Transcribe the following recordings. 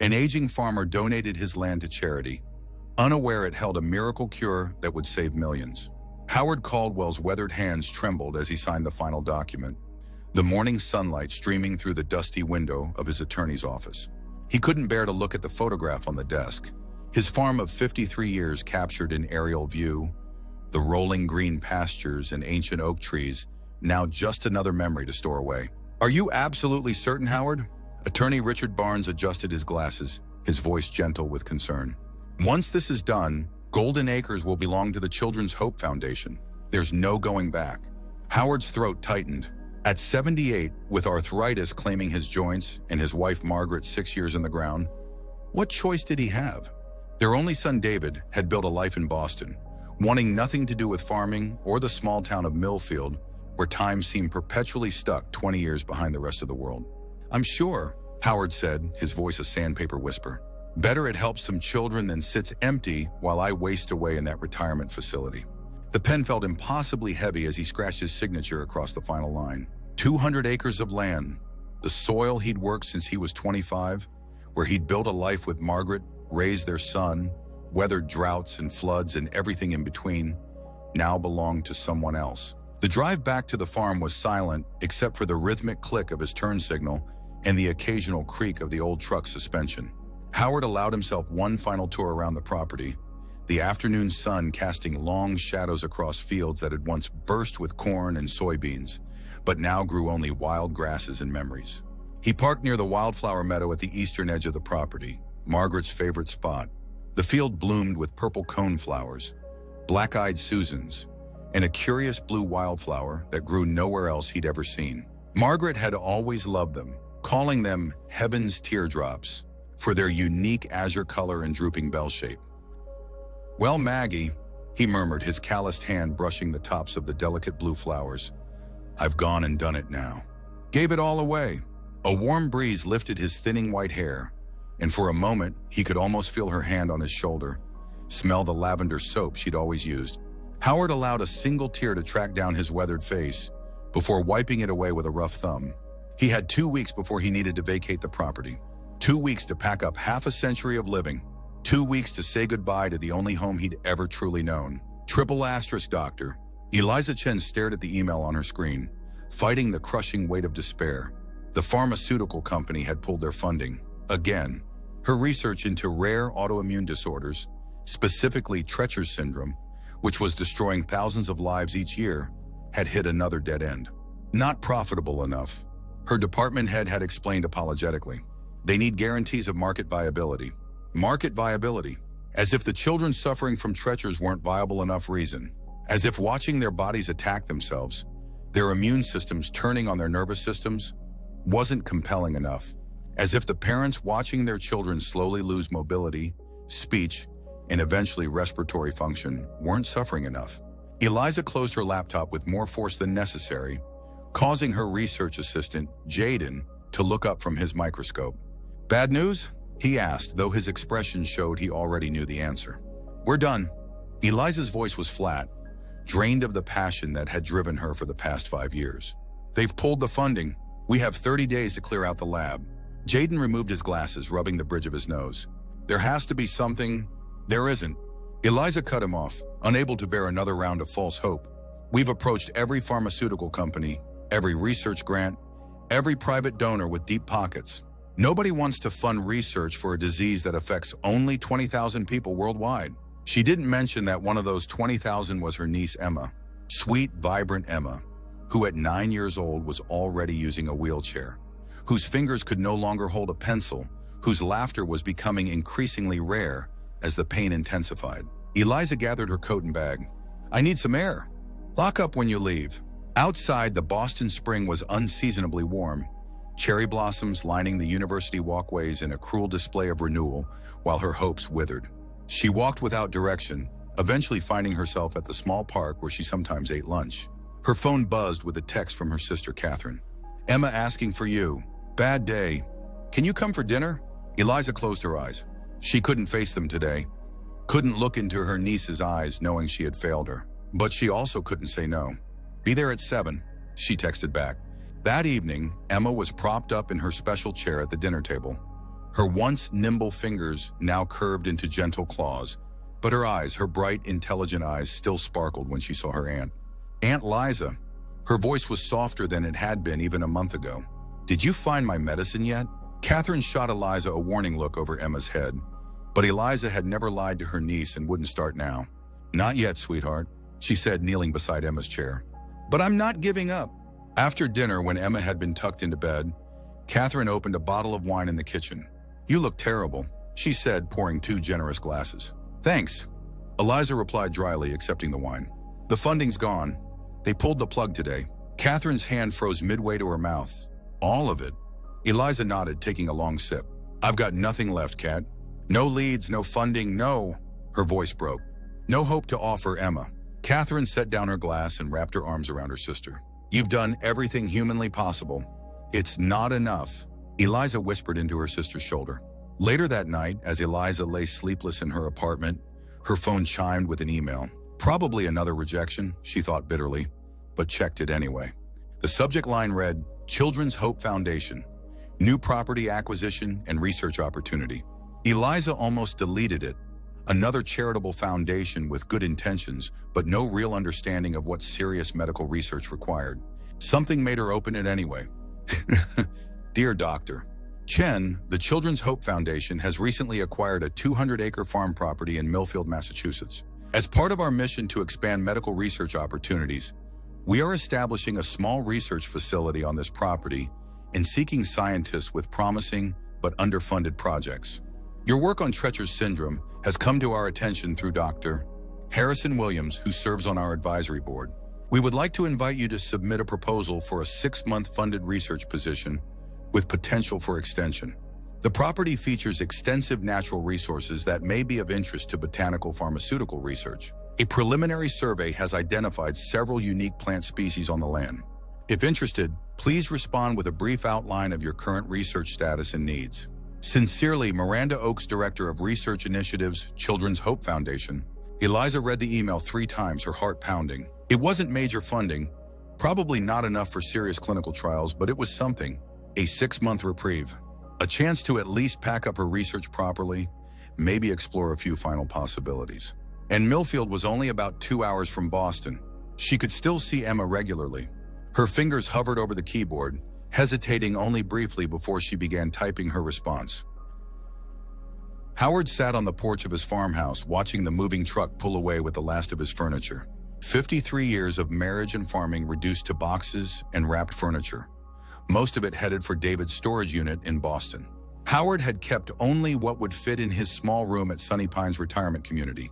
An aging farmer donated his land to charity, unaware it held a miracle cure that would save millions. Howard Caldwell's weathered hands trembled as he signed the final document, the morning sunlight streaming through the dusty window of his attorney's office. He couldn't bear to look at the photograph on the desk. His farm of 53 years captured in aerial view, the rolling green pastures and ancient oak trees, now just another memory to store away. "Are you absolutely certain, Howard?" Attorney Richard Barnes adjusted his glasses, his voice gentle with concern. "Once this is done, Golden Acres will belong to the Children's Hope Foundation. There's no going back." Howard's throat tightened. At 78, with arthritis claiming his joints and his wife Margaret 6 years in the ground, what choice did he have? Their only son David had built a life in Boston, wanting nothing to do with farming or the small town of Millfield, where time seemed perpetually stuck 20 years behind the rest of the world. "I'm sure," Howard said, his voice a sandpaper whisper. "Better it helps some children than sits empty while I waste away in that retirement facility." The pen felt impossibly heavy as he scratched his signature across the final line. 200 acres of land, the soil he'd worked since he was 25, where he'd built a life with Margaret, raised their son, weathered droughts and floods and everything in between, now belonged to someone else. The drive back to the farm was silent except for the rhythmic click of his turn signal and the occasional creak of the old truck's suspension. Howard allowed himself one final tour around the property, the afternoon sun casting long shadows across fields that had once burst with corn and soybeans, but now grew only wild grasses and memories. He parked near the wildflower meadow at the eastern edge of the property, Margaret's favorite spot. The field bloomed with purple coneflowers, black-eyed Susans, and a curious blue wildflower that grew nowhere else he'd ever seen. Margaret had always loved them, calling them heaven's teardrops for their unique azure color and drooping bell shape. "Well, Maggie," he murmured, his calloused hand brushing the tops of the delicate blue flowers, "I've gone and done it now. Gave it all away." A warm breeze lifted his thinning white hair, and for a moment he could almost feel her hand on his shoulder, smell the lavender soap she'd always used. Howard allowed a single tear to track down his weathered face before wiping it away with a rough thumb. He had 2 weeks before he needed to vacate the property. 2 weeks to pack up half a century of living. 2 weeks to say goodbye to the only home he'd ever truly known. Triple asterisk, Doctor. Eliza Chen stared at the email on her screen, fighting the crushing weight of despair. The pharmaceutical company had pulled their funding. Again. Her research into rare autoimmune disorders, specifically Treacher's syndrome, which was destroying thousands of lives each year, had hit another dead end. Not profitable enough. Her department head had explained apologetically. They need guarantees of market viability. Market viability. As if the children suffering from Treacher's weren't viable enough reason. As if watching their bodies attack themselves, their immune systems turning on their nervous systems, wasn't compelling enough. As if the parents watching their children slowly lose mobility, speech, and eventually respiratory function weren't suffering enough. Eliza closed her laptop with more force than necessary, causing her research assistant, Jaden, to look up from his microscope. "Bad news?" he asked, though his expression showed he already knew the answer. "We're done." Eliza's voice was flat, drained of the passion that had driven her for the past 5 years. "They've pulled the funding. We have 30 days to clear out the lab." Jaden removed his glasses, rubbing the bridge of his nose. "There has to be something." "There isn't." Eliza cut him off, unable to bear another round of false hope. "We've approached every pharmaceutical company, every research grant, every private donor with deep pockets. Nobody wants to fund research for a disease that affects only 20,000 people worldwide." She didn't mention that one of those 20,000 was her niece Emma. Sweet, vibrant Emma, who at 9 years old was already using a wheelchair, whose fingers could no longer hold a pencil, whose laughter was becoming increasingly rare as the pain intensified. Eliza gathered her coat and bag. "I need some air." "Lock up when you leave." Outside, the Boston spring was unseasonably warm, cherry blossoms lining the university walkways in a cruel display of renewal while her hopes withered. She walked without direction, eventually finding herself at the small park where she sometimes ate lunch. Her phone buzzed with a text from her sister Catherine. "Emma asking for you. Bad day. Can you come for dinner?" Eliza closed her eyes. She couldn't face them today. Couldn't look into her niece's eyes knowing she had failed her. But she also couldn't say no. "Be there at 7, she texted back. That evening, Emma was propped up in her special chair at the dinner table, Her once nimble fingers now curved into gentle claws, but her eyes, her bright, intelligent eyes, still sparkled when she saw her aunt. Aunt Liza. Her voice was softer than it had been even a month ago. "Did you find my medicine yet?" Catherine shot Eliza a warning look over Emma's head, but Eliza had never lied to her niece and wouldn't start now. "Not yet, sweetheart," she said, kneeling beside Emma's chair. "But I'm not giving up." After dinner, when Emma had been tucked into bed, Catherine opened a bottle of wine in the kitchen. "You look terrible," she said, pouring 2 generous glasses. "Thanks," Eliza replied dryly, accepting the wine. "The funding's gone. They pulled the plug today." Catherine's hand froze midway to her mouth. "All of it?" Eliza nodded, taking a long sip. "I've got nothing left, Kat. No leads, no funding, no—" Her voice broke. "No hope to offer Emma." Catherine set down her glass and wrapped her arms around her sister. "You've done everything humanly possible. It's not enough," Eliza whispered into her sister's shoulder. Later that night, as Eliza lay sleepless in her apartment, her phone chimed with an email. Probably another rejection, she thought bitterly, but checked it anyway. The subject line read, "Children's Hope Foundation, New Property Acquisition and Research Opportunity." Eliza almost deleted it. Another charitable foundation with good intentions, but no real understanding of what serious medical research required. Something made her open it anyway. "Dear Doctor, Chen, the Children's Hope Foundation has recently acquired a 200-acre farm property in Millfield, Massachusetts. As part of our mission to expand medical research opportunities, we are establishing a small research facility on this property and seeking scientists with promising but underfunded projects. Your work on Treacher's syndrome has come to our attention through Dr. Harrison Williams, who serves on our advisory board. We would like to invite you to submit a proposal for a 6-month funded research position with potential for extension. The property features extensive natural resources that may be of interest to botanical pharmaceutical research. A preliminary survey has identified several unique plant species on the land. If interested, please respond with a brief outline of your current research status and needs. Sincerely, Miranda Oakes, Director of Research Initiatives, Children's Hope Foundation. Eliza read the email 3 times, her heart pounding. It wasn't major funding, probably not enough for serious clinical trials, but it was something. A 6-month reprieve. A chance to at least pack up her research properly, maybe explore a few final possibilities. And Millfield was only about 2 hours from Boston. She could still see Emma regularly. Her fingers hovered over the keyboard, hesitating only briefly before she began typing her response. Howard sat on the porch of his farmhouse, watching the moving truck pull away with the last of his furniture. 53 years of marriage and farming reduced to boxes and wrapped furniture, most of it headed for David's storage unit in Boston. Howard had kept only what would fit in his small room at Sunny Pines Retirement Community.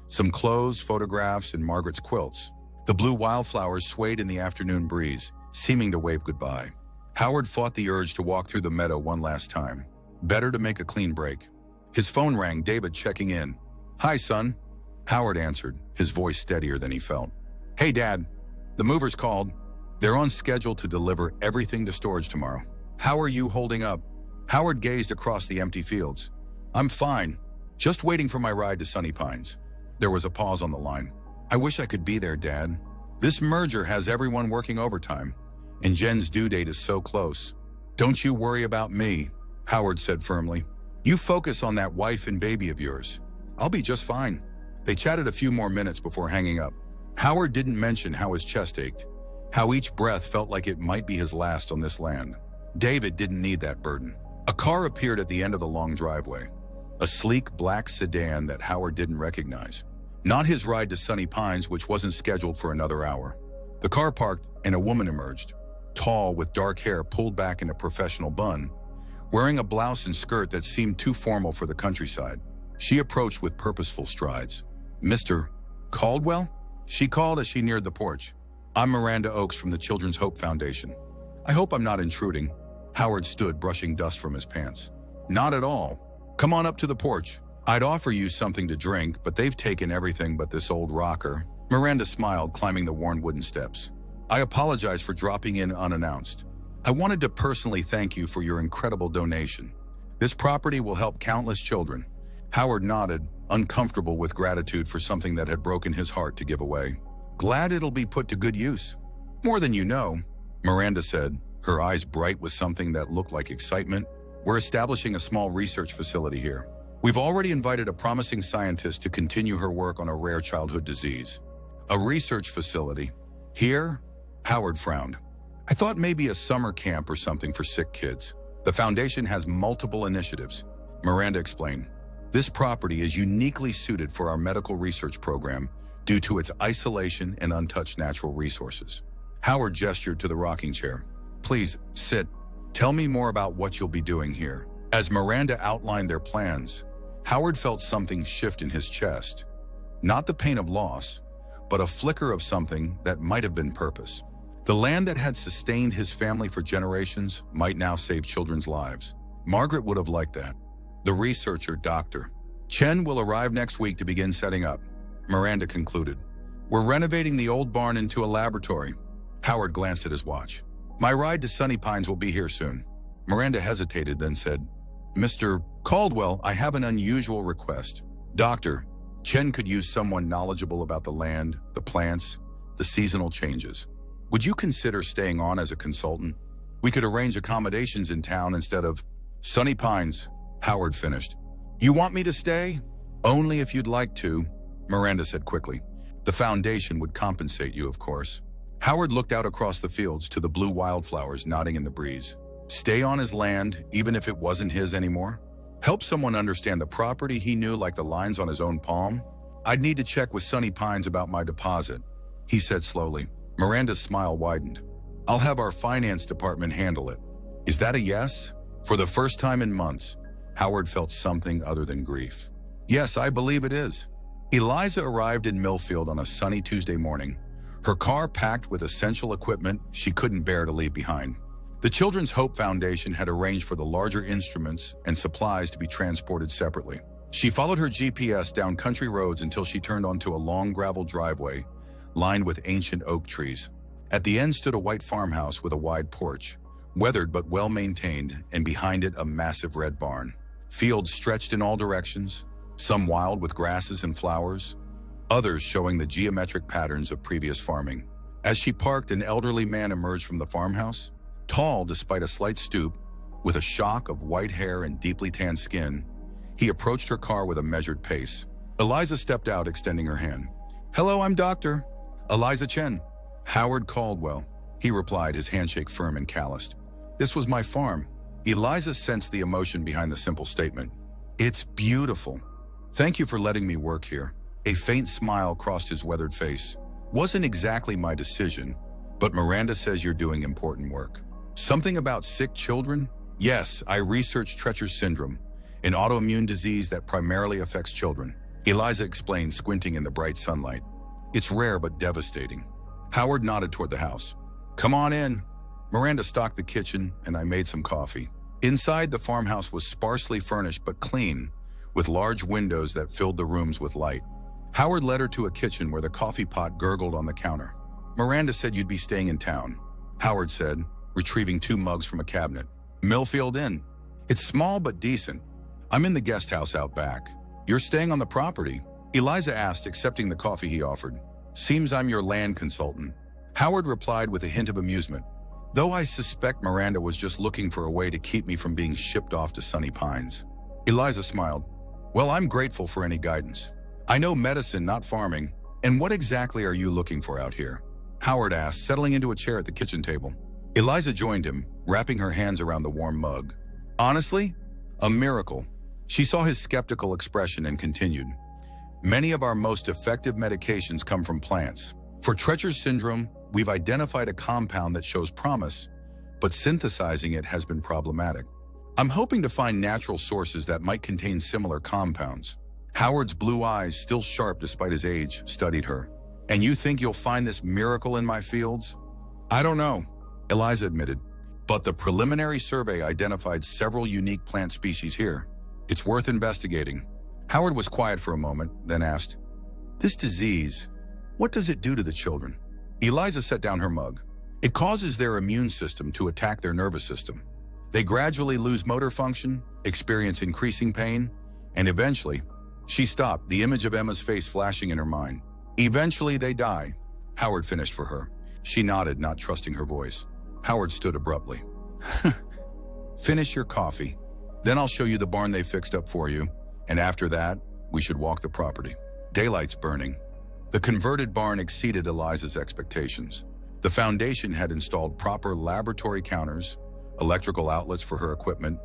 Some clothes, photographs, and Margaret's quilts. The blue wildflowers swayed in the afternoon breeze, seeming to wave goodbye. Howard fought the urge to walk through the meadow one last time. Better to make a clean break. His phone rang, David checking in. "Hi, son." Howard answered, his voice steadier than he felt. "Hey, Dad. The movers called. They're on schedule to deliver everything to storage tomorrow. How are you holding up?" Howard gazed across the empty fields. "I'm fine. Just waiting for my ride to Sunny Pines." There was a pause on the line. "I wish I could be there, Dad. This merger has everyone working overtime, and Jen's due date is so close." "Don't you worry about me," Howard said firmly. "You focus on that wife and baby of yours. I'll be just fine." They chatted a few more minutes before hanging up. Howard didn't mention how his chest ached, how each breath felt like it might be his last on this land. David didn't need that burden. A car appeared at the end of the long driveway, a sleek black sedan that Howard didn't recognize. Not his ride to Sunny Pines, which wasn't scheduled for another hour. The car parked and a woman emerged, tall with dark hair pulled back in a professional bun, wearing a blouse and skirt that seemed too formal for the countryside. She approached with purposeful strides. "Mr. Caldwell?" she called as she neared the porch. "I'm Miranda Oakes from the Children's Hope Foundation. I hope I'm not intruding." Howard stood, brushing dust from his pants. "Not at all. Come on up to the porch. I'd offer you something to drink, but they've taken everything but this old rocker." Miranda smiled, climbing the worn wooden steps. "I apologize for dropping in unannounced. I wanted to personally thank you for your incredible donation. This property will help countless children." Howard nodded, uncomfortable with gratitude for something that had broken his heart to give away. "Glad it'll be put to good use." "More than you know," Miranda said, her eyes bright with something that looked like excitement. We're establishing a small research facility here. We've already invited a promising scientist to continue her work on a rare childhood disease. A research facility? Here? Howard frowned. I thought maybe a summer camp or something for sick kids. The foundation has multiple initiatives, Miranda explained. This property is uniquely suited for our medical research program due to its isolation and untouched natural resources. Howard gestured to the rocking chair. Please, sit. Tell me more about what you'll be doing here. As Miranda outlined their plans, Howard felt something shift in his chest. Not the pain of loss, but a flicker of something that might have been purpose. The land that had sustained his family for generations might now save children's lives. Margaret would have liked that. The researcher, Dr. Chen, will arrive next week to begin setting up, Miranda concluded. We're renovating the old barn into a laboratory. Howard glanced at his watch. My ride to Sunny Pines will be here soon. Miranda hesitated, then said, Mr. Caldwell, I have an unusual request. Dr. Chen could use someone knowledgeable about the land, the plants, the seasonal changes. Would you consider staying on as a consultant? We could arrange accommodations in town instead of Sunny Pines, Howard finished. You want me to stay? Only if you'd like to, Miranda said quickly. The foundation would compensate you, of course. Howard looked out across the fields to the blue wildflowers nodding in the breeze. Stay on his land, even if it wasn't his anymore? Help someone understand the property he knew like the lines on his own palm? I'd need to check with Sunny Pines about my deposit, he said slowly. Miranda's smile widened. I'll have our finance department handle it. Is that a yes? For the first time in months, Howard felt something other than grief. Yes, I believe it is. Eliza arrived in Millfield on a sunny Tuesday morning, her car packed with essential equipment she couldn't bear to leave behind. The Children's Hope Foundation had arranged for the larger instruments and supplies to be transported separately. She followed her GPS down country roads until she turned onto a long gravel driveway lined with ancient oak trees. At the end stood a white farmhouse with a wide porch, weathered but well-maintained, and behind it a massive red barn. Fields stretched in all directions, some wild with grasses and flowers, others showing the geometric patterns of previous farming. As she parked, an elderly man emerged from the farmhouse. Tall despite a slight stoop, with a shock of white hair and deeply tanned skin, he approached her car with a measured pace. Eliza stepped out, extending her hand. Hello, I'm Dr. Eliza Chen. Howard Caldwell, he replied, his handshake firm and calloused. This was my farm. Eliza sensed the emotion behind the simple statement. It's beautiful. Thank you for letting me work here. A faint smile crossed his weathered face. Wasn't exactly my decision, but Miranda says you're doing important work. Something about sick children? Yes, I researched Treacher's syndrome, an autoimmune disease that primarily affects children. Eliza explained, squinting in the bright sunlight. It's rare but devastating. Howard nodded toward the house. Come on in. Miranda stocked the kitchen and I made some coffee. Inside, the farmhouse was sparsely furnished but clean, with large windows that filled the rooms with light. Howard led her to a kitchen where the coffee pot gurgled on the counter. Miranda said you'd be staying in town, Howard said, retrieving 2 mugs from a cabinet. Millfield Inn. It's small but decent. I'm in the guest house out back. You're staying on the property? Eliza asked, accepting the coffee he offered. Seems I'm your land consultant. Howard replied with a hint of amusement, though I suspect Miranda was just looking for a way to keep me from being shipped off to Sunny Pines. Eliza smiled. Well, I'm grateful for any guidance. I know medicine, not farming. And what exactly are you looking for out here? Howard asked, settling into a chair at the kitchen table. Eliza joined him, wrapping her hands around the warm mug. Honestly, a miracle. She saw his skeptical expression and continued. Many of our most effective medications come from plants. For Treacher's syndrome, we've identified a compound that shows promise, but synthesizing it has been problematic. I'm hoping to find natural sources that might contain similar compounds. Howard's blue eyes, still sharp despite his age, studied her. And you think you'll find this miracle in my fields? I don't know, Eliza admitted, but the preliminary survey identified several unique plant species here. It's worth investigating. Howard was quiet for a moment, then asked, This disease, what does it do to the children? Eliza set down her mug. It causes their immune system to attack their nervous system. They gradually lose motor function, experience increasing pain, and eventually, she stopped, the image of Emma's face flashing in her mind. Eventually they die, Howard finished for her. She nodded, not trusting her voice. Howard stood abruptly. Finish your coffee. Then I'll show you the barn they fixed up for you, and after that, we should walk the property. Daylight's burning. The converted barn exceeded Eliza's expectations. The foundation had installed proper laboratory counters, electrical outlets for her equipment,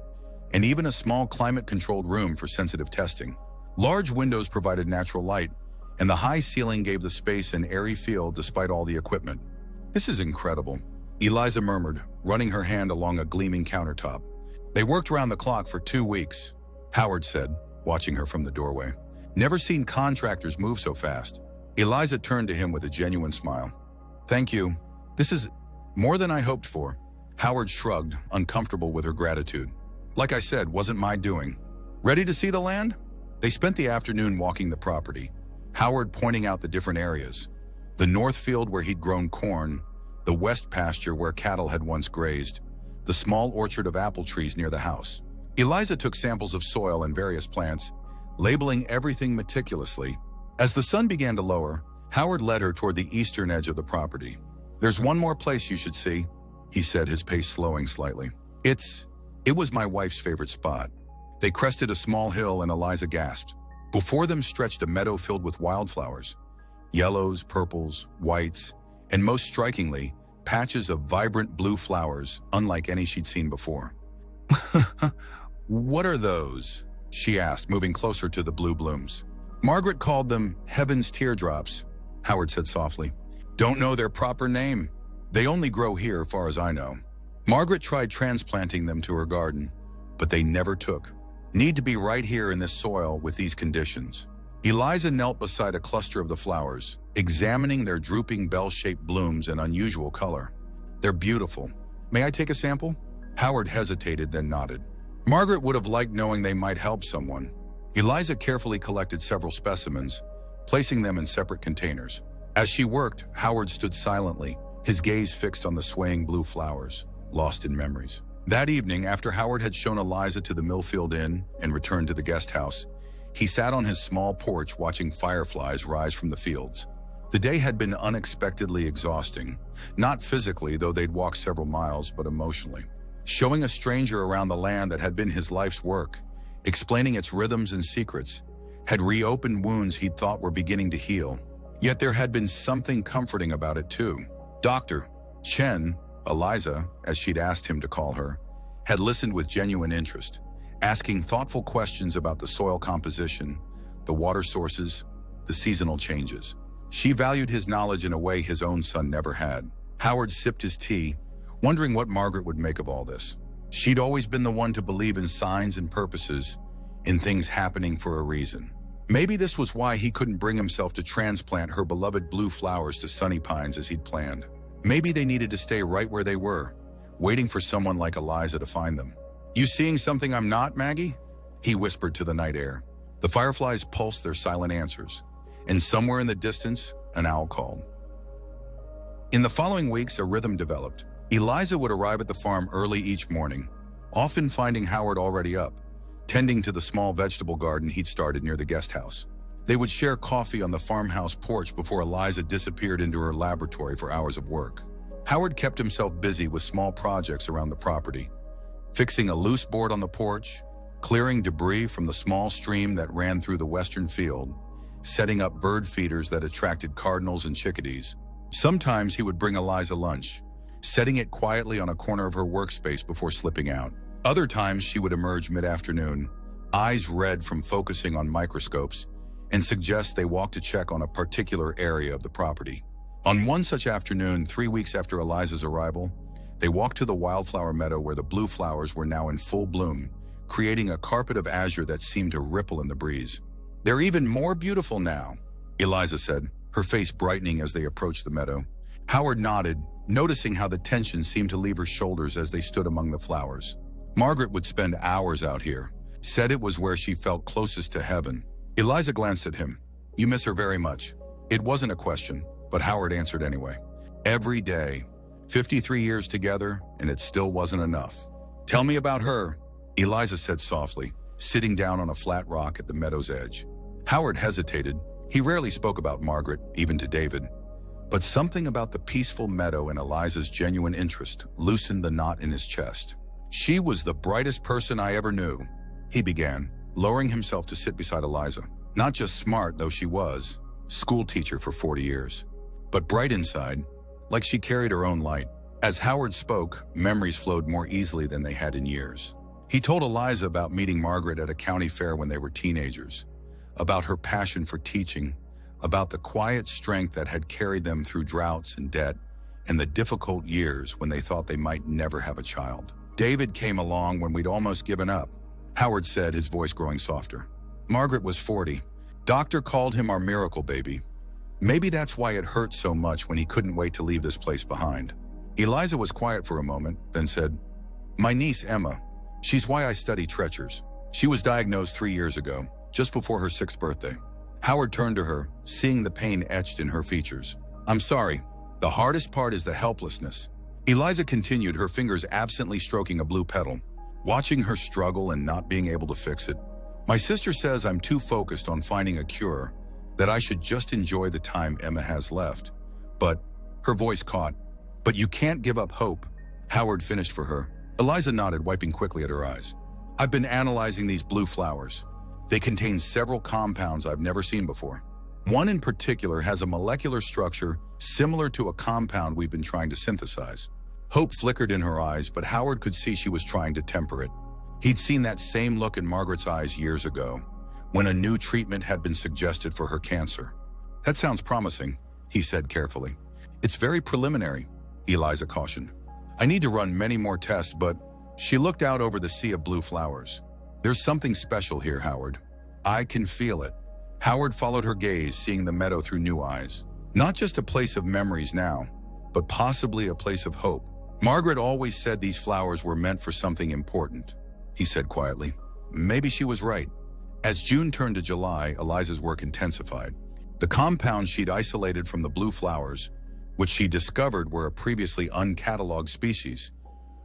and even a small climate-controlled room for sensitive testing. Large windows provided natural light, and the high ceiling gave the space an airy feel despite all the equipment. "This is incredible," Eliza murmured, running her hand along a gleaming countertop. "They worked round the clock for 2 weeks," Howard said, watching her from the doorway. "Never seen contractors move so fast." Eliza turned to him with a genuine smile. "Thank you. This is more than I hoped for." Howard shrugged, uncomfortable with her gratitude. "Like I said, wasn't my doing. Ready to see the land?" They spent the afternoon walking the property, Howard pointing out the different areas. The north field where he'd grown corn, the west pasture where cattle had once grazed, the small orchard of apple trees near the house. Eliza took samples of soil and various plants, labeling everything meticulously. As the sun began to lower, Howard led her toward the eastern edge of the property. "There's one more place you should see," he said, his pace slowing slightly. It was my wife's favorite spot." They crested a small hill and Eliza gasped. Before them stretched a meadow filled with wildflowers. Yellows, purples, whites, and most strikingly, patches of vibrant blue flowers, unlike any she'd seen before. "What are those?" she asked, moving closer to the blue blooms. "Margaret called them heaven's teardrops," Howard said softly. "Don't know their proper name. They only grow here, far as I know. Margaret tried transplanting them to her garden, but they never took. Need to be right here in this soil with these conditions." Eliza knelt beside a cluster of the flowers, examining their drooping bell-shaped blooms and unusual color. "They're beautiful. May I take a sample?" Howard hesitated, then nodded. Margaret would have liked knowing they might help someone. Eliza carefully collected several specimens, placing them in separate containers. As she worked, Howard stood silently, his gaze fixed on the swaying blue flowers, lost in memories. That evening, after Howard had shown Eliza to the Millfield Inn and returned to the guest house, he sat on his small porch watching fireflies rise from the fields. The day had been unexpectedly exhausting, not physically, though they'd walked several miles, but emotionally. Showing a stranger around the land that had been his life's work, explaining its rhythms and secrets, had reopened wounds he'd thought were beginning to heal. Yet there had been something comforting about it too. Dr. Chen, Eliza, as she'd asked him to call her, had listened with genuine interest, asking thoughtful questions about the soil composition, the water sources, the seasonal changes. She valued his knowledge in a way his own son never had. Howard sipped his tea, wondering what Margaret would make of all this. She'd always been the one to believe in signs and purposes, in things happening for a reason. Maybe this was why he couldn't bring himself to transplant her beloved blue flowers to Sunny Pines as he'd planned. Maybe they needed to stay right where they were, waiting for someone like Eliza to find them. "You seeing something I'm not, Maggie?" he whispered to the night air. The fireflies pulsed their silent answers, and somewhere in the distance, an owl called. In the following weeks, a rhythm developed. Eliza would arrive at the farm early each morning, often finding Howard already up, tending to the small vegetable garden he'd started near the guest house. They would share coffee on the farmhouse porch before Eliza disappeared into her laboratory for hours of work. Howard kept himself busy with small projects around the property, fixing a loose board on the porch, clearing debris from the small stream that ran through the western field, setting up bird feeders that attracted cardinals and chickadees. Sometimes he would bring Eliza lunch, setting it quietly on a corner of her workspace before slipping out. Other times she would emerge mid-afternoon, eyes red from focusing on microscopes, and suggest they walk to check on a particular area of the property. On one such afternoon, 3 weeks after Eliza's arrival, they walked to the wildflower meadow where the blue flowers were now in full bloom, creating a carpet of azure that seemed to ripple in the breeze. "They're even more beautiful now," Eliza said, her face brightening as they approached the meadow. Howard nodded, noticing how the tension seemed to leave her shoulders as they stood among the flowers. Margaret would spend hours out here, said it was where she felt closest to heaven. Eliza glanced at him. "You miss her very much." It wasn't a question, but Howard answered anyway. "Every day. 53 years together, and it still wasn't enough." "Tell me about her," Eliza said softly, sitting down on a flat rock at the meadow's edge. Howard hesitated. He rarely spoke about Margaret, even to David. But something about the peaceful meadow and Eliza's genuine interest loosened the knot in his chest. "She was the brightest person I ever knew," he began, lowering himself to sit beside Eliza. Not just smart, though she was, school teacher for 40 years, but bright inside, like she carried her own light. As Howard spoke, memories flowed more easily than they had in years. He told Eliza about meeting Margaret at a county fair when they were teenagers, about her passion for teaching, about the quiet strength that had carried them through droughts and debt, and the difficult years when they thought they might never have a child. David came along when we'd almost given up, Howard said, his voice growing softer. Margaret was 40. Doctor called him our miracle baby. Maybe that's why it hurt so much when he couldn't wait to leave this place behind. Eliza was quiet for a moment, then said, "My niece, Emma. She's why I study Treachers. She was diagnosed 3 years ago, just before her 6th birthday." Howard turned to her, seeing the pain etched in her features. "I'm sorry. The hardest part is the helplessness." Eliza continued, her fingers absently stroking a blue petal, watching her struggle and not being able to fix it. "My sister says I'm too focused on finding a cure, that I should just enjoy the time Emma has left. But," her voice caught, "but you can't give up hope." Howard finished for her. Eliza nodded, wiping quickly at her eyes. "I've been analyzing these blue flowers. They contain several compounds I've never seen before. One in particular has a molecular structure similar to a compound we've been trying to synthesize." Hope flickered in her eyes, but Howard could see she was trying to temper it. He'd seen that same look in Margaret's eyes years ago, when a new treatment had been suggested for her cancer. "That sounds promising," he said carefully. "It's very preliminary," Eliza cautioned. "I need to run many more tests, but..." She looked out over the sea of blue flowers. "There's something special here, Howard. I can feel it." Howard followed her gaze, seeing the meadow through new eyes. Not just a place of memories now, but possibly a place of hope. "Margaret always said these flowers were meant for something important," he said quietly. Maybe she was right. As June turned to July, Eliza's work intensified. The compounds she'd isolated from the blue flowers, which she discovered were a previously uncatalogued species,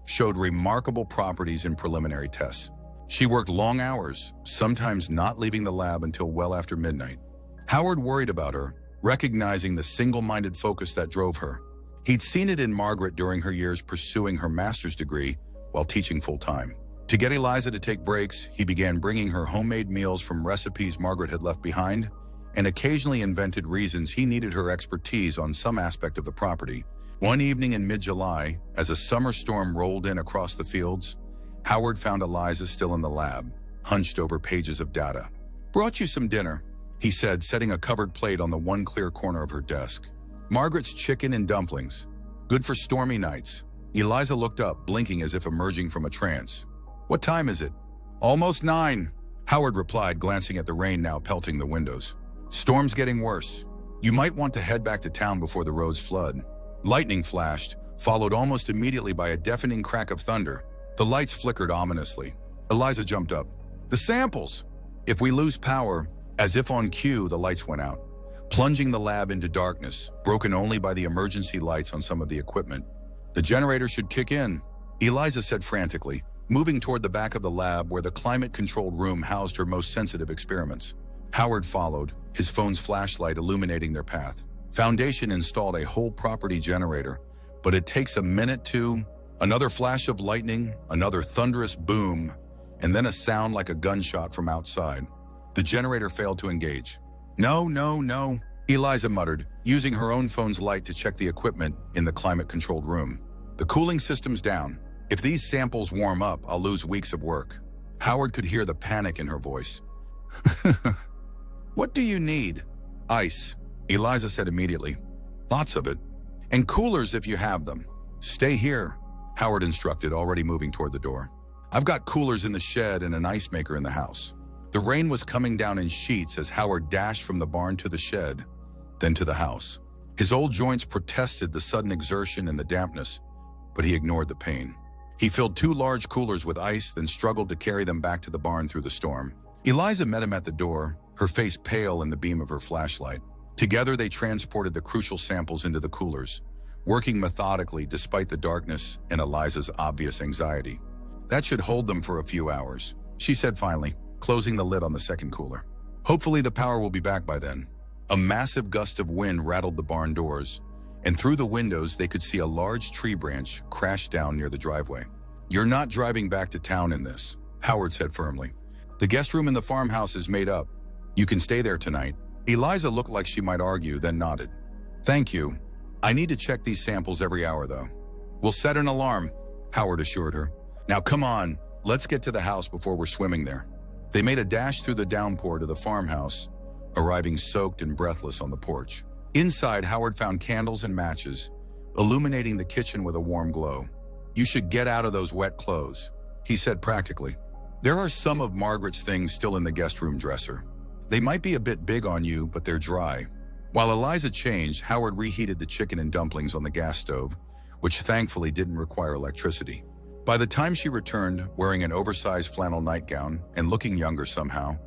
showed remarkable properties in preliminary tests. She worked long hours, sometimes not leaving the lab until well after midnight. Howard worried about her, recognizing the single-minded focus that drove her. He'd seen it in Margaret during her years pursuing her master's degree while teaching full-time. To get Eliza to take breaks, he began bringing her homemade meals from recipes Margaret had left behind, and occasionally invented reasons he needed her expertise on some aspect of the property. One evening in mid-July, as a summer storm rolled in across the fields, Howard found Eliza still in the lab, hunched over pages of data. "Brought you some dinner," he said, setting a covered plate on the one clear corner of her desk. "Margaret's chicken and dumplings. Good for stormy nights." Eliza looked up, blinking as if emerging from a trance. "What time is it?" "Almost 9, Howard replied, glancing at the rain now pelting the windows. "Storm's getting worse. You might want to head back to town before the roads flood." Lightning flashed, followed almost immediately by a deafening crack of thunder. The lights flickered ominously. Eliza jumped up. "The samples! If we lose power..." As if on cue, the lights went out, plunging the lab into darkness, broken only by the emergency lights on some of the equipment. "The generator should kick in," Eliza said frantically, moving toward the back of the lab where the climate-controlled room housed her most sensitive experiments. Howard followed, his phone's flashlight illuminating their path. Foundation installed a whole property generator, but it takes a minute to... Another flash of lightning, another thunderous boom, and then a sound like a gunshot from outside. The generator failed to engage. "No, no, no," Eliza muttered, using her own phone's light to check the equipment in the climate-controlled room. "The cooling system's down. If these samples warm up, I'll lose weeks of work." Howard could hear the panic in her voice. "What do you need?" "Ice," Eliza said immediately. "Lots of it. And coolers if you have them." "Stay here," Howard instructed, already moving toward the door. "I've got coolers in the shed and an ice maker in the house." The rain was coming down in sheets as Howard dashed from the barn to the shed, then to the house. His old joints protested the sudden exertion and the dampness, but he ignored the pain. He filled 2 large coolers with ice, then struggled to carry them back to the barn through the storm. Eliza met him at the door, her face pale in the beam of her flashlight. Together they transported the crucial samples into the coolers, working methodically despite the darkness and Eliza's obvious anxiety. "That should hold them for a few hours," she said finally, closing the lid on the second cooler. "Hopefully the power will be back by then." A massive gust of wind rattled the barn doors, and through the windows they could see a large tree branch crash down near the driveway. "You're not driving back to town in this," Howard said firmly. The guest room in the farmhouse is made up. You can stay there tonight." Eliza looked like she might argue, then nodded. "Thank you. I need to check these samples every hour, though." "We'll set an alarm," Howard assured her. "Now come on, let's get to the house before we're swimming there." They made a dash through the downpour to the farmhouse, arriving soaked and breathless on the porch. Inside, Howard found candles and matches, illuminating the kitchen with a warm glow. "You should get out of those wet clothes," he said practically. "There are some of Margaret's things still in the guest room dresser. They might be a bit big on you, but they're dry." While Eliza changed, Howard reheated the chicken and dumplings on the gas stove, which thankfully didn't require electricity. By the time she returned, wearing an oversized flannel nightgown and looking younger somehow,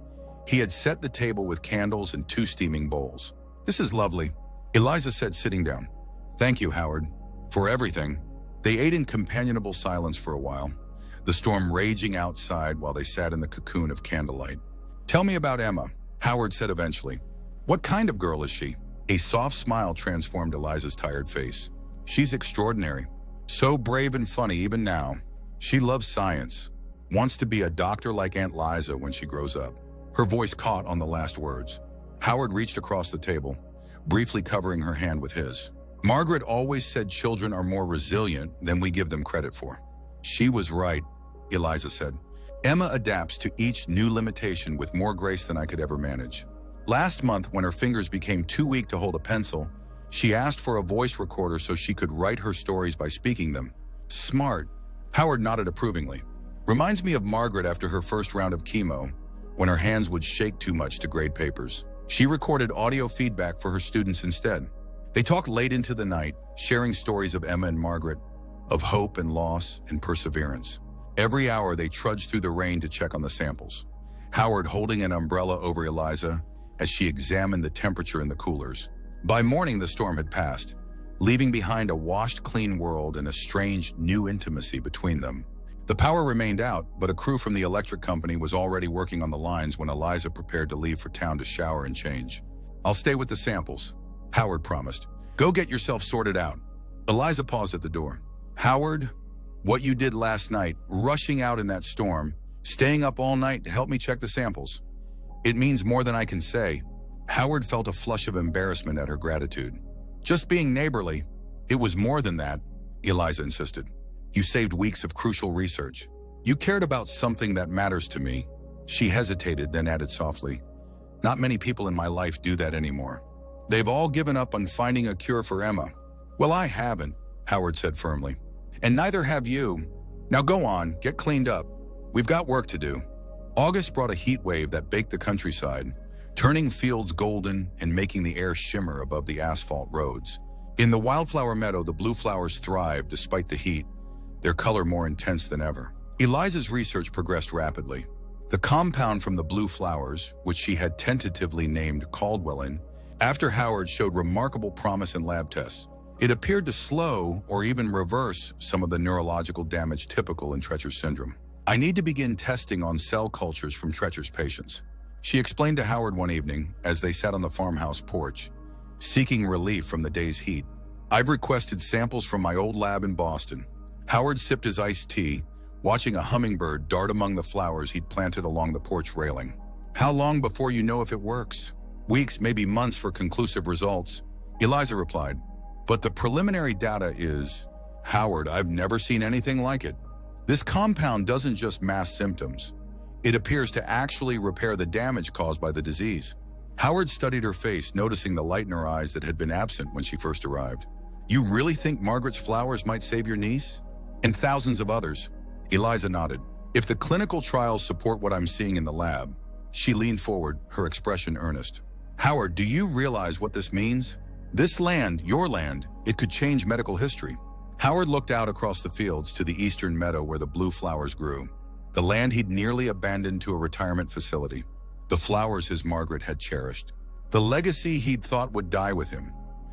he had set the table with candles and 2 steaming bowls. "This is lovely," Eliza said, sitting down. "Thank you, Howard, for everything." They ate in companionable silence for a while, the storm raging outside while they sat in the cocoon of candlelight. "Tell me about Emma," Howard said eventually. "What kind of girl is she?" A soft smile transformed Eliza's tired face. "She's extraordinary. So brave and funny even now. She loves science. Wants to be a doctor like Aunt Liza when she grows up." Her voice caught on the last words. Howard reached across the table, briefly covering her hand with his. "Margaret always said children are more resilient than we give them credit for." "She was right," Eliza said. "Emma adapts to each new limitation with more grace than I could ever manage. Last month, when her fingers became too weak to hold a pencil, she asked for a voice recorder so she could write her stories by speaking them. Smart." Howard nodded approvingly. "Reminds me of Margaret after her first round of chemo, when her hands would shake too much to grade papers. She recorded audio feedback for her students instead. They talked late into the night, sharing stories of Emma and Margaret, of hope and loss and perseverance. Every hour they trudged through the rain to check on the samples, Howard holding an umbrella over Eliza as she examined the temperature in the coolers. By morning, the storm had passed, leaving behind a washed clean world and a strange new intimacy between them. The power remained out, but a crew from the electric company was already working on the lines when Eliza prepared to leave for town to shower and change. "I'll stay with the samples," Howard promised. "Go get yourself sorted out." Eliza paused at the door. "Howard, what you did last night, rushing out in that storm, staying up all night to help me check the samples. It means more than I can say." Howard felt a flush of embarrassment at her gratitude. "Just being neighborly." "It was more than that," Eliza insisted. "You saved weeks of crucial research. You cared about something that matters to me." She hesitated, then added softly, "Not many people in my life do that anymore. They've all given up on finding a cure for Emma." "Well, I haven't," Howard said firmly. "And neither have you. Now go on, get cleaned up. We've got work to do." August brought a heat wave that baked the countryside, turning fields golden and making the air shimmer above the asphalt roads. In the wildflower meadow, the blue flowers thrived despite the heat, their color more intense than ever. Eliza's research progressed rapidly. The compound from the blue flowers, which she had tentatively named Caldwellin, after Howard showed remarkable promise in lab tests. It appeared to slow or even reverse some of the neurological damage typical in Treacher's syndrome. "I need to begin testing on cell cultures from Treacher's patients," she explained to Howard one evening as they sat on the farmhouse porch, seeking relief from the day's heat. "I've requested samples from my old lab in Boston." Howard sipped his iced tea, watching a hummingbird dart among the flowers he'd planted along the porch railing. "How long before you know if it works?" "Weeks, maybe months for conclusive results," Eliza replied. "But the preliminary data is..." "Howard, I've never seen anything like it. This compound doesn't just mask symptoms. It appears to actually repair the damage caused by the disease." Howard studied her face, noticing the light in her eyes that had been absent when she first arrived. "You really think Margaret's flowers might save your niece? And thousands of others?" Eliza nodded. "If the clinical trials support what I'm seeing in the lab." She leaned forward, her expression earnest. "Howard, do you realize what this means? This land, your land, it could change medical history." Howard looked out across the fields to the eastern meadow where the blue flowers grew, the land he'd nearly abandoned to a retirement facility, the flowers his Margaret had cherished, the legacy he'd thought would die with him,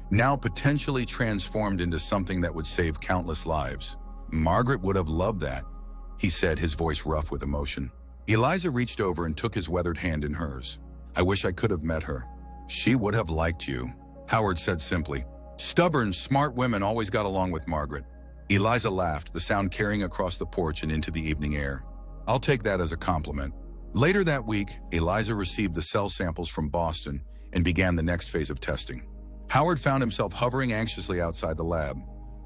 now potentially transformed into something that would save countless lives. "Margaret would have loved that," he said, his voice rough with emotion. Eliza reached over and took his weathered hand in hers. "I wish I could have met her. She would have liked you," Howard said simply. "Stubborn, smart women always got along with Margaret." Eliza laughed, the sound carrying across the porch and into the evening air. "I'll take that as a compliment." Later that week, Eliza received the cell samples from Boston and began the next phase of testing. Howard found himself hovering anxiously outside the lab,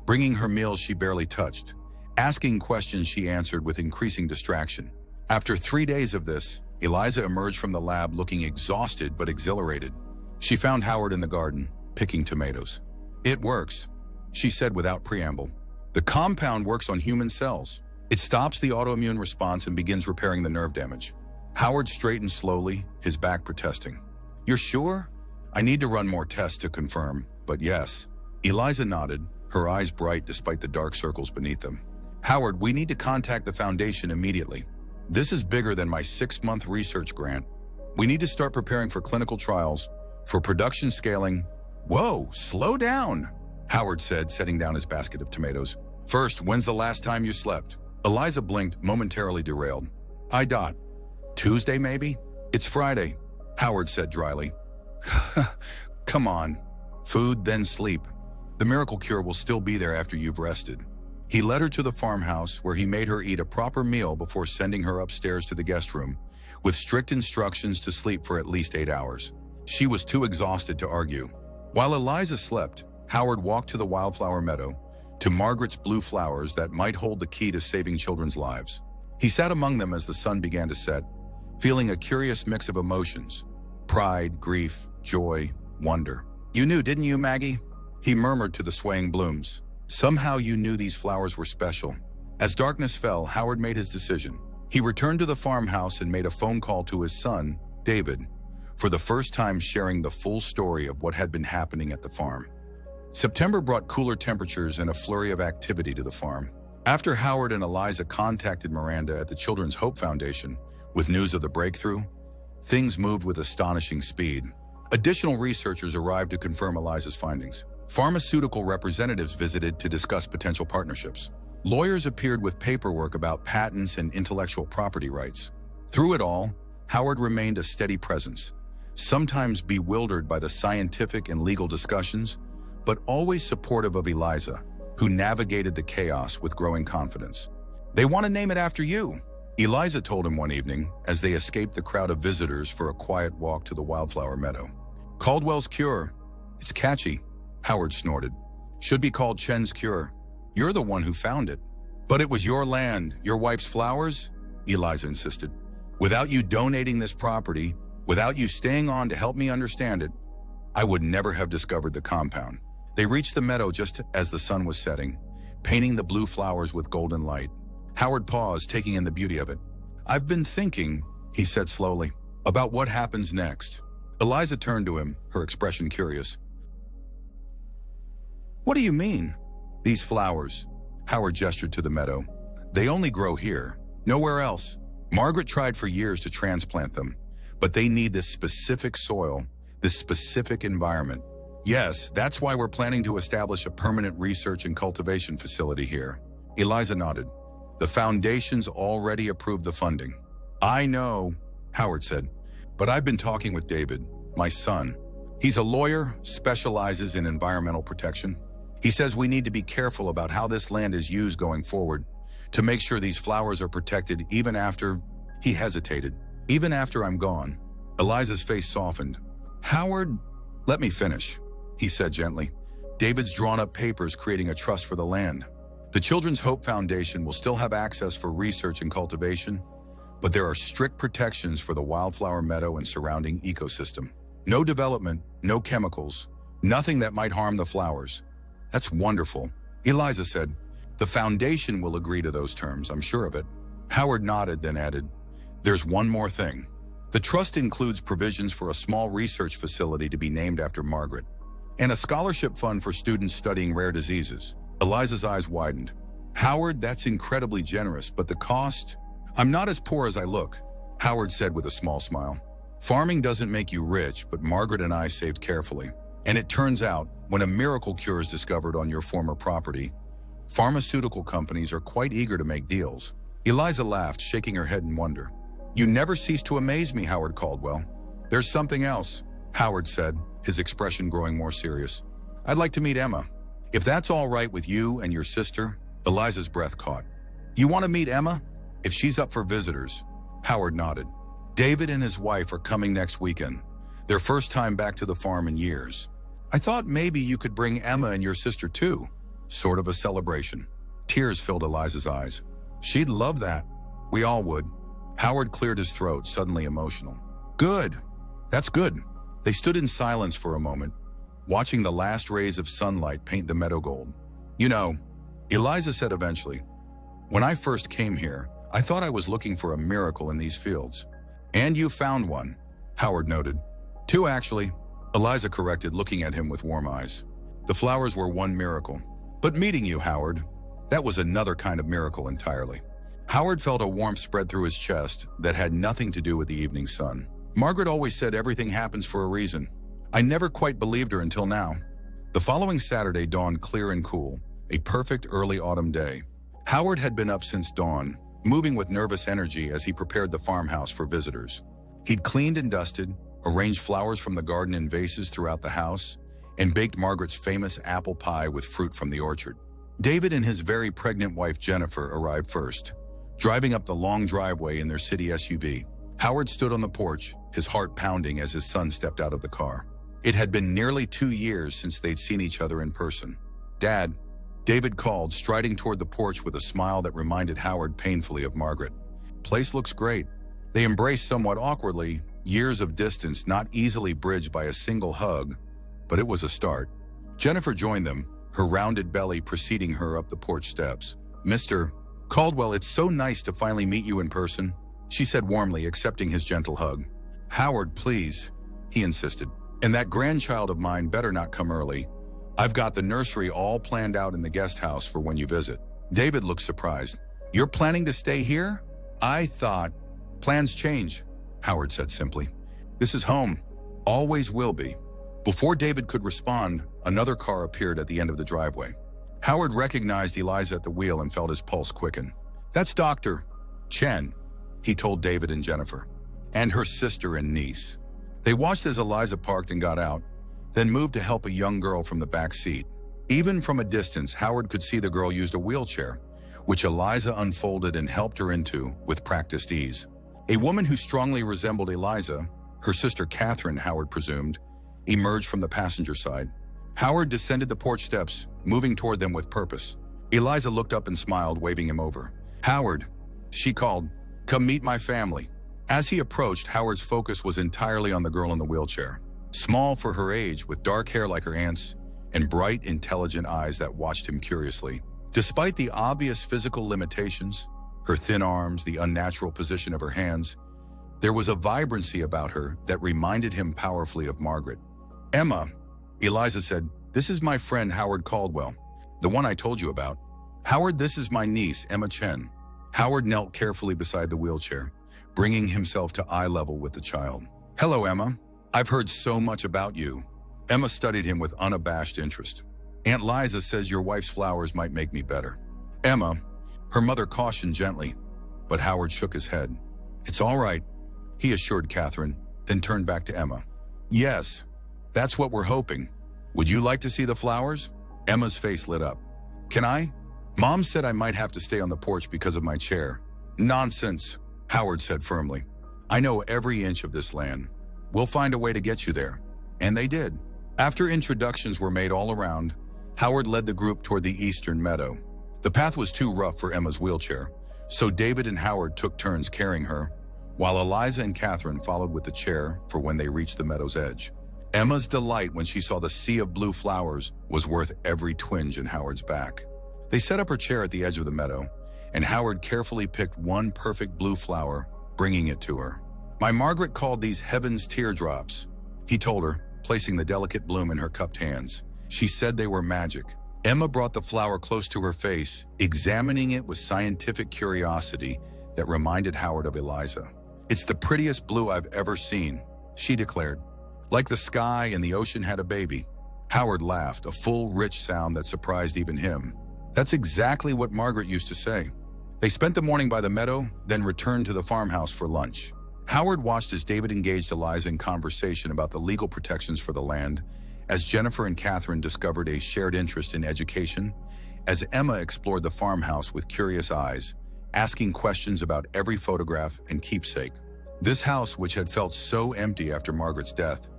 bringing her meals she barely touched, asking questions she answered with increasing distraction. After 3 days of this, Eliza emerged from the lab looking exhausted but exhilarated. She found Howard in the garden, picking tomatoes. "It works," she said without preamble. "The compound works on human cells. It stops the autoimmune response and begins repairing the nerve damage." Howard straightened slowly, his back protesting. "You're sure? I need to run more tests to confirm, but yes." Eliza nodded, her eyes bright despite the dark circles beneath them. "Howard, we need to contact the foundation immediately. This is bigger than my 6-month research grant. We need to start preparing for clinical trials, for production scaling." "Whoa, slow down," Howard said, setting down his basket of tomatoes. "First, when's the last time you slept?" Eliza blinked, momentarily derailed. "Tuesday, maybe?" "It's Friday," Howard said dryly. "Come on. Food, then sleep. The miracle cure will still be there after you've rested." He led her to the farmhouse, where he made her eat a proper meal before sending her upstairs to the guest room, with strict instructions to sleep for at least 8 hours. She was too exhausted to argue. While Eliza slept, Howard walked to the wildflower meadow, to Margaret's blue flowers that might hold the key to saving children's lives. He sat among them as the sun began to set, feeling a curious mix of emotions: pride, grief, joy, wonder. "You knew, didn't you, Maggie?" he murmured to the swaying blooms. "Somehow you knew these flowers were special." As darkness fell, Howard made his decision. He returned to the farmhouse and made a phone call to his son, David, for the first time sharing the full story of what had been happening at the farm. September brought cooler temperatures and a flurry of activity to the farm. After Howard and Eliza contacted Miranda at the Children's Hope Foundation with news of the breakthrough, things moved with astonishing speed. Additional researchers arrived to confirm Eliza's findings. Pharmaceutical representatives visited to discuss potential partnerships. Lawyers appeared with paperwork about patents and intellectual property rights. Through it all, Howard remained a steady presence, sometimes bewildered by the scientific and legal discussions, but always supportive of Eliza, who navigated the chaos with growing confidence. "They want to name it after you," Eliza told him one evening as they escaped the crowd of visitors for a quiet walk to the wildflower meadow. "Caldwell's Cure. It's catchy," Howard snorted. "Should be called Chen's Cure. You're the one who found it." "But it was your land, your wife's flowers," Eliza insisted. "Without you donating this property, without you staying on to help me understand it, I would never have discovered the compound." They reached the meadow just as the sun was setting, painting the blue flowers with golden light. Howard paused, taking in the beauty of it. "I've been thinking," he said slowly, "about what happens next." Eliza turned to him, her expression curious. "What do you mean?" "These flowers," Howard gestured to the meadow. "They only grow here, nowhere else. Margaret tried for years to transplant them, but they need this specific soil, this specific environment. Yes, that's why we're planning to establish a permanent research and cultivation facility here." Eliza nodded. "The foundation's already approved the funding." "I know," Howard said, "but I've been talking with David, my son. He's a lawyer, specializes in environmental protection. He says we need to be careful about how this land is used going forward to make sure these flowers are protected even after—" He hesitated. "Even after I'm gone." Eliza's face softened. "Howard, let me finish," he said gently. "David's drawn up papers creating a trust for the land. The Children's Hope Foundation will still have access for research and cultivation, but there are strict protections for the wildflower meadow and surrounding ecosystem. No development, no chemicals, nothing that might harm the flowers." "That's wonderful," Eliza said. "The foundation will agree to those terms, I'm sure of it." Howard nodded, then added, "There's one more thing. The trust includes provisions for a small research facility to be named after Margaret, and a scholarship fund for students studying rare diseases." Eliza's eyes widened. "Howard, that's incredibly generous, but the cost—" "I'm not as poor as I look," Howard said with a small smile. "Farming doesn't make you rich, but Margaret and I saved carefully. And it turns out, when a miracle cure is discovered on your former property, pharmaceutical companies are quite eager to make deals." Eliza laughed, shaking her head in wonder. "You never cease to amaze me, Howard Caldwell." "There's something else," Howard said, his expression growing more serious. "I'd like to meet Emma. If that's all right with you and your sister." Eliza's breath caught. "You want to meet Emma? If she's up for visitors?" Howard nodded. David and his wife are coming next weekend. Their first time back to the farm in years. I thought maybe you could bring Emma and your sister too. Sort of a celebration. Tears filled Eliza's eyes. She'd love that. We all would. Howard cleared his throat, suddenly emotional. Good. That's good. They stood in silence for a moment, watching the last rays of sunlight paint the meadow gold. You know, Eliza said eventually, when I first came here, I thought I was looking for a miracle in these fields. And you found one, Howard noted. Two, actually, Eliza corrected, looking at him with warm eyes. The flowers were one miracle. But meeting you, Howard, that was another kind of miracle entirely. Howard felt a warmth spread through his chest that had nothing to do with the evening sun. Margaret always said everything happens for a reason. I never quite believed her until now. The following Saturday dawned clear and cool, a perfect early autumn day. Howard had been up since dawn, moving with nervous energy as he prepared the farmhouse for visitors. He'd cleaned and dusted, arranged flowers from the garden in vases throughout the house, and baked Margaret's famous apple pie with fruit from the orchard. David and his very pregnant wife Jennifer arrived first, driving up the long driveway in their city SUV. Howard stood on the porch, his heart pounding as his son stepped out of the car. It had been nearly 2 years since they'd seen each other in person. Dad, David called, striding toward the porch with a smile that reminded Howard painfully of Margaret. Place looks great. They embraced somewhat awkwardly, years of distance not easily bridged by a single hug, but it was a start. Jennifer joined them, her rounded belly preceding her up the porch steps. Mr. Caldwell, it's so nice to finally meet you in person, she said warmly, accepting his gentle hug. Howard, please, he insisted. And that grandchild of mine better not come early. I've got the nursery all planned out in the guest house for when you visit. David looked surprised. You're planning to stay here? I thought. Plans change, Howard said simply. This is home. Always will be. Before David could respond, another car appeared at the end of the driveway. Howard recognized Eliza at the wheel and felt his pulse quicken. That's Dr. Chen, he told David and Jennifer, and her sister and niece. They watched as Eliza parked and got out, then moved to help a young girl from the back seat. Even from a distance, Howard could see the girl used a wheelchair, which Eliza unfolded and helped her into with practiced ease. A woman who strongly resembled Eliza, her sister Catherine, Howard presumed, emerged from the passenger side. Howard descended the porch steps, moving toward them with purpose. Eliza looked up and smiled, waving him over. Howard, she called, come meet my family. As he approached, Howard's focus was entirely on the girl in the wheelchair. Small for her age, with dark hair like her aunt's, and bright, intelligent eyes that watched him curiously. Despite the obvious physical limitations, her thin arms, the unnatural position of her hands, there was a vibrancy about her that reminded him powerfully of Margaret. Emma, Eliza said, this is my friend Howard Caldwell, the one I told you about. Howard, this is my niece, Emma Chen. Howard knelt carefully beside the wheelchair, bringing himself to eye level with the child. Hello, Emma. I've heard so much about you. Emma studied him with unabashed interest. Aunt Liza says your wife's flowers might make me better. Emma, her mother cautioned gently, but Howard shook his head. It's all right, he assured Catherine, then turned back to Emma. Yes, that's what we're hoping. Would you like to see the flowers? Emma's face lit up. Can I? Mom said I might have to stay on the porch because of my chair. Nonsense, Howard said firmly. I know every inch of this land. We'll find a way to get you there. And they did. After introductions were made all around, Howard led the group toward the eastern meadow. The path was too rough for Emma's wheelchair, so David and Howard took turns carrying her, while Eliza and Catherine followed with the chair for when they reached the meadow's edge. Emma's delight when she saw the sea of blue flowers was worth every twinge in Howard's back. They set up her chair at the edge of the meadow, and Howard carefully picked one perfect blue flower, bringing it to her. My Margaret called these heaven's teardrops, he told her, placing the delicate bloom in her cupped hands. She said they were magic. Emma brought the flower close to her face, examining it with scientific curiosity that reminded Howard of Eliza. It's the prettiest blue I've ever seen, she declared. Like the sky and the ocean had a baby. Howard laughed, a full, rich sound that surprised even him. That's exactly what Margaret used to say. They spent the morning by the meadow, then returned to the farmhouse for lunch. Howard watched as David engaged Eliza in conversation about the legal protections for the land, as Jennifer and Catherine discovered a shared interest in education, as Emma explored the farmhouse with curious eyes, asking questions about every photograph and keepsake. This house, which had felt so empty after Margaret's death,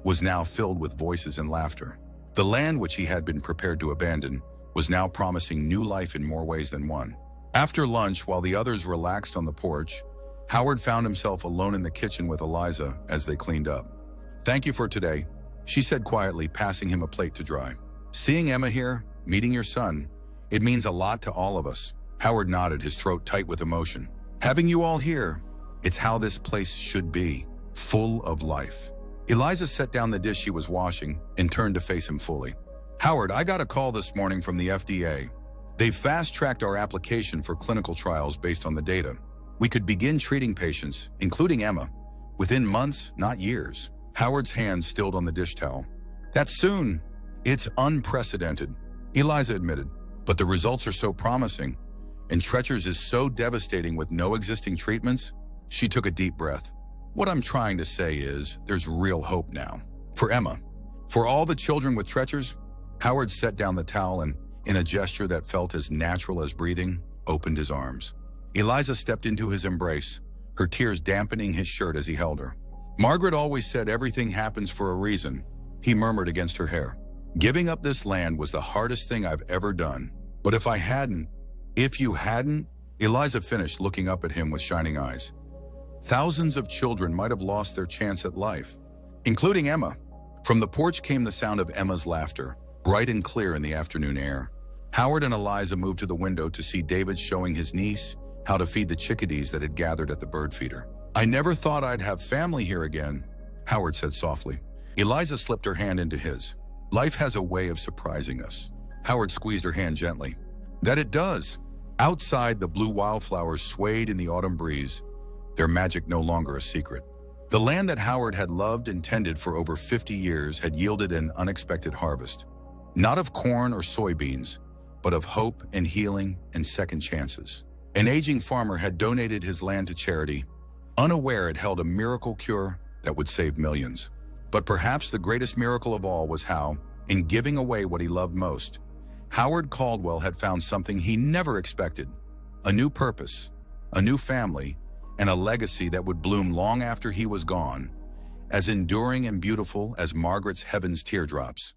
was now filled with voices and laughter. The land which he had been prepared to abandon was now promising new life in more ways than one. After lunch, while the others relaxed on the porch, Howard found himself alone in the kitchen with Eliza as they cleaned up. "Thank you for today," she said quietly, passing him a plate to dry. "Seeing Emma here, meeting your son, it means a lot to all of us." Howard nodded, his throat tight with emotion. "Having you all here, it's how this place should be, full of life." Eliza set down the dish she was washing and turned to face him fully. "Howard, I got a call this morning from the FDA. They fast-tracked our application for clinical trials based on the data. We could begin treating patients, including Emma, within months, not years." Howard's hands stilled on the dish towel. "That's soon. It's unprecedented," Eliza admitted. "But the results are so promising, and Treacher's is so devastating with no existing treatments." She took a deep breath. "What I'm trying to say is, there's real hope now. For Emma. For all the children with Treacher's." Howard set down the towel and, in a gesture that felt as natural as breathing, opened his arms. Eliza stepped into his embrace, her tears dampening his shirt as he held her. "Margaret always said everything happens for a reason," he murmured against her hair. "Giving up this land was the hardest thing I've ever done. But if you hadn't, Eliza finished, looking up at him with shining eyes. "Thousands of children might have lost their chance at life, including Emma." From the porch came the sound of Emma's laughter, bright and clear in the afternoon air. Howard and Eliza moved to the window to see David showing his niece how to feed the chickadees that had gathered at the bird feeder. "I never thought I'd have family here again," Howard said softly. Eliza slipped her hand into his. "Life has a way of surprising us." Howard squeezed her hand gently. "That it does." Outside, the blue wildflowers swayed in the autumn breeze, their magic no longer a secret. The land that Howard had loved and tended for over 50 years had yielded an unexpected harvest. Not of corn or soybeans, but of hope and healing and second chances. An aging farmer had donated his land to charity, unaware it held a miracle cure that would save millions. But perhaps the greatest miracle of all was how, in giving away what he loved most, Howard Caldwell had found something he never expected: a new purpose, a new family, and a legacy that would bloom long after he was gone, as enduring and beautiful as Margaret's heaven's teardrops.